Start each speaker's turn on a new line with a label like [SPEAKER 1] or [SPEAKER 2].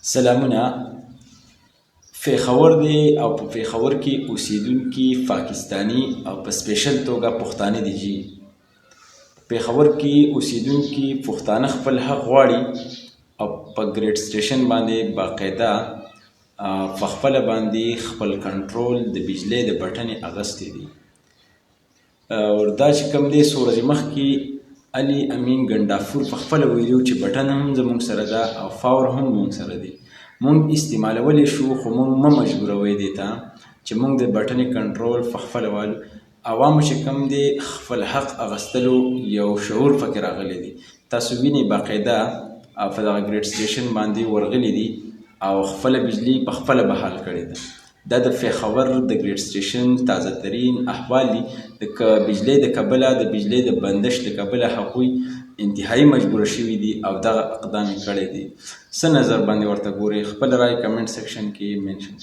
[SPEAKER 1] سلامونه. پېښور دی او په پېښور کې اوسېدونکي پاکستاني او په سپیشل توګه پښتانه دي جي. پېښور کې اوسېدونکي پښتانه خپل حق غواړي او په ګریډ سټیشن باندې باقاعده په خپله باندې خپل کنټرول د بجلۍ د بټنې اغوستی دي. دا چې کوم دی څو ورځې مخکې علي امین ګنډافور په خپله ویلي چې بټن هم زموږ سره ده او فاور هم موږ سره دی. موږ استعمالولی شو خو موږ مه مجبوروئ دې ته چې موږ د بټنې کنټرول په خپله والو. عوامو چې کوم دی خپل حق اغوستلو یو شعور پکې راغلی دی. تاسو وینئ باقاعده په دغه ګریډ سټیشن باندې ورغلي دي او خپله بجلي په خپله بحال کړې ده. دا د پېښور د ګریډ سټیشن تازه ترین احوال دي. د بجلۍ د کبله د بجلۍ د بندش د کبله هغوی انتهایی مجبوره شوي دي او دغه اقدام یې کړی دی. څه نظر باندې ورته ګورئ؟ خپل رای کمنټ سیکشن کې منشن